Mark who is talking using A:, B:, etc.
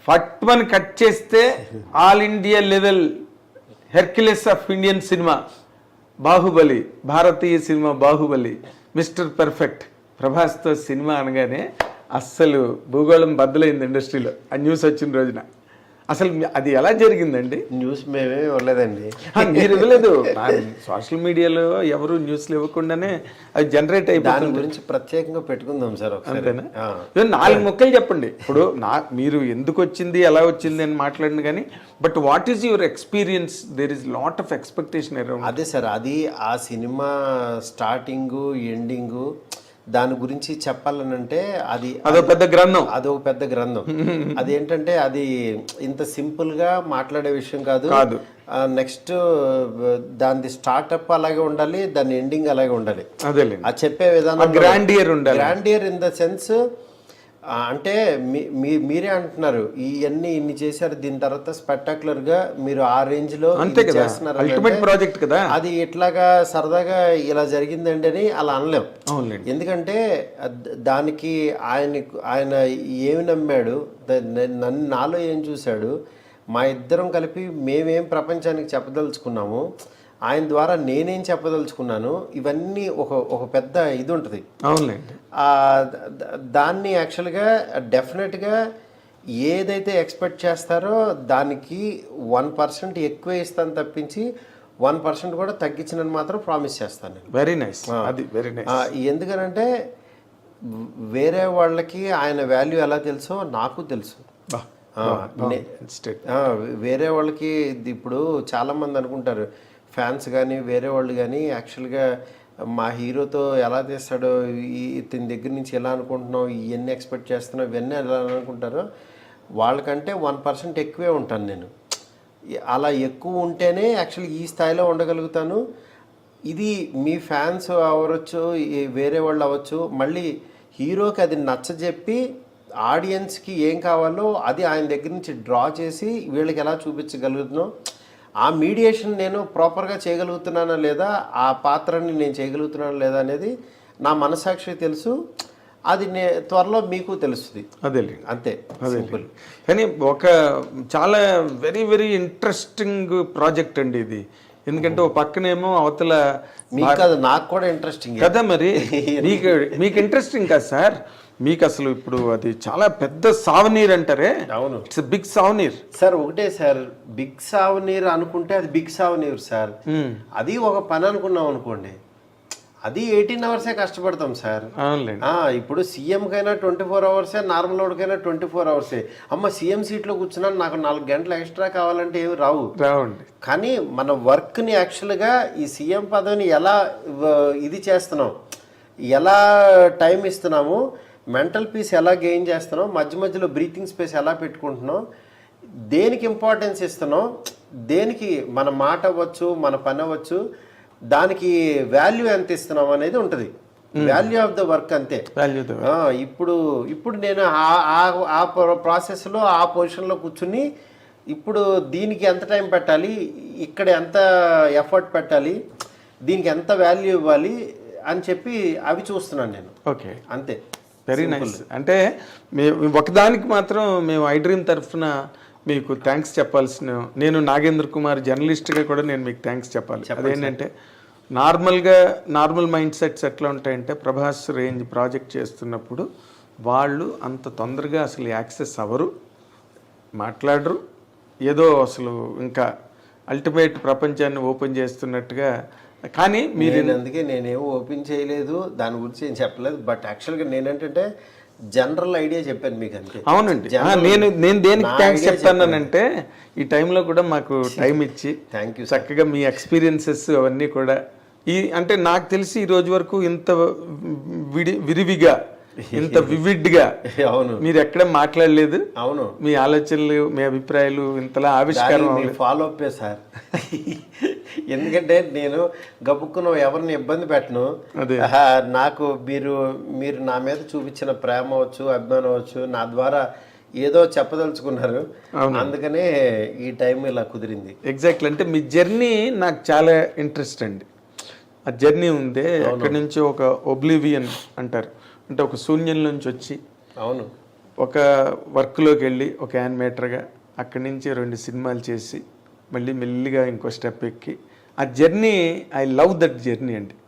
A: ఫట్మని cut చేస్తే all India level Hercules of Indian cinema Baahubali, భారతీయ cinema Baahubali, Mister Perfect ప్రభాస్తో cinema అనగానే అస్సలు భూగోళం బద్దలైంది ఇండస్ట్రీలో ఆ న్యూస్ వచ్చిన రోజున. అసలు అది ఎలా జరిగిందండి?
B: న్యూస్ మేమే ఇవ్వలేదండి.
A: మీరు ఇవ్వలేదు, సోషల్ మీడియాలో ఎవరు న్యూస్లు ఇవ్వకుండానే అది జనరేట్ అయిపోతుంది.
B: దాని గురించి ప్రత్యేకంగా పెట్టుకుందాం సార్ ఒకసారి.
A: అంతేనా? 4 ముక్కలు చెప్పండి. ఇప్పుడు మీరు ఎందుకు వచ్చింది, ఎలా వచ్చింది అని మాట్లాడింది కానీ, but what is your experience? There is lot of expectation around.
B: అదే సార్, అది ఆ సినిమా స్టార్టింగు ఎండింగు దాని గురించి చెప్పాలనంటే
A: అదొక పెద్ద గ్రంథం.
B: అదొక పెద్ద గ్రంథం. అదేంటంటే అది ఇంత సింపుల్ గా మాట్లాడే విషయం కాదు. నెక్స్ట్ దాని స్టార్ట్అప్ అలాగే ఉండాలి, దాని ఎండింగ్ అలాగే ఉండాలి.
A: అదే
B: అది చెప్పే విధానం
A: గ్రాండియర్ ఉండాలి.
B: గ్రాండియర్ ఇన్ ద సెన్స్ అంటే మీరే అంటున్నారు ఇన్ని చేశారు, దీని తర్వాత స్పెక్టాక్యులర్ గా మీరు ఆ రేంజ్ లో చేస్తున్నారు.
A: అల్టిమేట్ ప్రాజెక్ట్ కదా అది.
B: ఇట్లాగా సరదాగా ఇలా జరిగిందండి అని అలా అనలేం. ఎందుకంటే దానికి ఆయన ఏమి నమ్మాడు, నాలో ఏం చూశాడు, మా ఇద్దరం కలిపి మేమేం ప్రపంచానికి చెప్పదలుచుకున్నాము, ఆయన ద్వారా నేనేం చెప్పదలుచుకున్నాను, ఇవన్నీ ఒక పెద్ద ఇది ఉంటుంది.
A: అవునండి.
B: దాన్ని యాక్చువల్గా డెఫినెట్గా ఏదైతే ఎక్స్పెక్ట్ చేస్తారో దానికి 1% ఎక్కువ ఇస్తాను తప్పించి 1% కూడా తగ్గించినని మాత్రం ప్రామిస్ చేస్తాను.
A: Very nice. అది వెరీ నైస్.
B: ఎందుకనంటే వేరే వాళ్ళకి ఆయన వాల్యూ ఎలా తెలుసో నాకు తెలుసు. వేరే వాళ్ళకి ఇప్పుడు చాలామంది అనుకుంటారు, ఫ్యాన్స్ కానీ వేరే వాళ్ళు కానీ యాక్చువల్గా మా హీరోతో ఎలా తీస్తాడో, ఇతని దగ్గర నుంచి ఎలా అనుకుంటున్నావు, ఇవన్నీ ఎక్స్పెక్ట్ చేస్తున్నావు, ఇవన్నీ ఎలా అనుకుంటారో, వాళ్ళకంటే 1% ఎక్కువే ఉంటాను నేను. అలా ఎక్కువ ఉంటేనే యాక్చువల్లీ ఈ స్థాయిలో ఉండగలుగుతాను. ఇది మీ ఫ్యాన్స్ అవ్వచ్చు, వేరే వాళ్ళు అవ్వచ్చు, మళ్ళీ హీరోకి అది నచ్చజెప్పి ఆడియన్స్కి ఏం కావాలో అది ఆయన దగ్గర నుంచి డ్రా చేసి వీళ్ళకి ఎలా చూపించగలుగుతున్నాం, ఆ మీడియేషన్ నేను ప్రాపర్గా చేయగలుగుతున్నానా లేదా, ఆ పాత్రని నేను చేయగలుగుతున్నానా లేదా అనేది నా మనసాక్షి తెలుసు. అది త్వరలో మీకు తెలుస్తుంది.
A: అదే
B: అంతే. సింపుల్.
A: కానీ ఒక చాలా వెరీ వెరీ ఇంట్రెస్టింగ్ ప్రాజెక్ట్ అండి ఇది. ఎందుకంటే ఒక పక్కనేమో అవతల
B: నాకు కూడా ఇంట్రెస్టింగ్
A: కదా. మరి మీకు ఇంట్రెస్టింగ్ కదా సార్, మీకు అసలు ఇప్పుడు అది చాలా పెద్ద సావనీర్ అంటారే.
B: అవును,
A: ఇట్స్ బిగ్ సావనీర్
B: సార్. ఒకటే సార్, బిగ్ సావనీర్ అనుకుంటే అది బిగ్ సావనీర్ సార్. అది ఒక పని అనుకున్నాం అనుకోండి, అది 18 అవర్సే కష్టపడతాం సార్. ఇప్పుడు సీఎం కైనా 24 అవర్సే, నార్మల్ వాడికైనా 24 అవర్సే. అమ్మ సీఎం సీట్లో కూర్చున్నాను, నాకు 4 గంటలు ఎక్స్ట్రా కావాలంటే ఏమి రావండి. కానీ మన వర్క్ని యాక్చువల్గా ఈ సీఎం పదవిని ఎలా ఇది చేస్తున్నాం, ఎలా టైం ఇస్తున్నాము, మెంటల్ పీస్ ఎలా గెయిన్ చేస్తున్నాం, మధ్య మధ్యలో బ్రీతింగ్ స్పేస్ ఎలా పెట్టుకుంటున్నాం, దేనికి ఇంపార్టెన్స్ ఇస్తున్నాం, దేనికి మన మాట అవ్వచ్చు, మన పని అవ్వచ్చు, దానికి వాల్యూ ఎంత ఇస్తున్నాం అనేది ఉంటుంది. వాల్యూ ఆఫ్ ద వర్క్ అంతే. ఇప్పుడు నేను ఆ ప్రాసెస్లో ఆ పొజిషన్లో కూర్చుని ఇప్పుడు దీనికి ఎంత టైం పెట్టాలి, ఇక్కడ ఎంత ఎఫర్ట్ పెట్టాలి, దీనికి ఎంత వాల్యూ ఇవ్వాలి అని చెప్పి అవి చూస్తున్నాను నేను.
A: ఓకే,
B: అంతే.
A: Very nice. అంటే ఒకదానికి మాత్రం మేము ఐ డ్రీమ్ తరఫున మీకు థ్యాంక్స్ చెప్పాల్సిన, నేను నాగేంద్ర కుమార్ జర్నలిస్ట్గా కూడా నేను మీకు థ్యాంక్స్ చెప్పాలి. అదేంటంటే నార్మల్ మైండ్ సెట్స్ ఎట్లా ఉంటాయంటే, ప్రభాస్ రేంజ్ ప్రాజెక్ట్ చేస్తున్నప్పుడు వాళ్ళు అంత తొందరగా అసలు యాక్సెస్ అవ్వరు, మాట్లాడరు, ఏదో అసలు ఇంకా అల్టిమేట్ ప్రపంచాన్ని ఓపెన్ చేస్తున్నట్టుగా. కానీ మీరు
B: అందుకే నేనేం ఓపెన్ చేయలేదు, దాని గురించి ఏం చెప్పలేదు. బట్ యాక్చువల్గా నేనేంటంటే జనరల్ ఐడియా చెప్పాను మీకు అంతే.
A: అవునండి. నేను దేనికి థ్యాంక్స్ చెప్తానంటే, ఈ టైంలో కూడా మాకు టైం ఇచ్చి
B: థ్యాంక్ యూ
A: చక్కగా మీ ఎక్స్పీరియన్సెస్ అవన్నీ కూడా అంటే నాకు తెలిసి ఈ రోజు వరకు ఇంత విరివిగా, ఇంత వివిడ్గా
B: అవును
A: మీరు ఎక్కడ మాట్లాడలేదు.
B: అవును,
A: మీ ఆలోచనలు, మీ అభిప్రాయాలు ఇంతలా ఆవిష్కారం
B: ఫాలో అప్ సార్. ఎందుకంటే నేను గబుక్కున ఎవరిని ఇబ్బంది పెట్టను. నాకు మీరు నా మీద చూపించిన ప్రేమ అవచ్చు, అభిమానం అవచ్చు, నా ద్వారా ఏదో చెప్పదలుచుకున్నారు, అందుకనే ఈ టైం ఇలా కుదిరింది.
A: ఎగ్జాక్ట్లీ. అంటే మీ జర్నీ నాకు చాలా ఇంట్రెస్ట్ అండి. ఆ జర్నీ ఉందే, అక్కడి నుంచి ఒక ఒబ్లివియన్ అంటారు, అంటే ఒక శూన్యం నుంచి వచ్చి
B: అవును
A: ఒక వర్క్లోకి వెళ్ళి ఒక యానిమేటర్గా అక్కడి నుంచి 2 సినిమాలు చేసి మళ్ళీ మెల్లిగా ఇంకో స్టెప్ ఎక్కి ఆ journey, I love that journey అండి.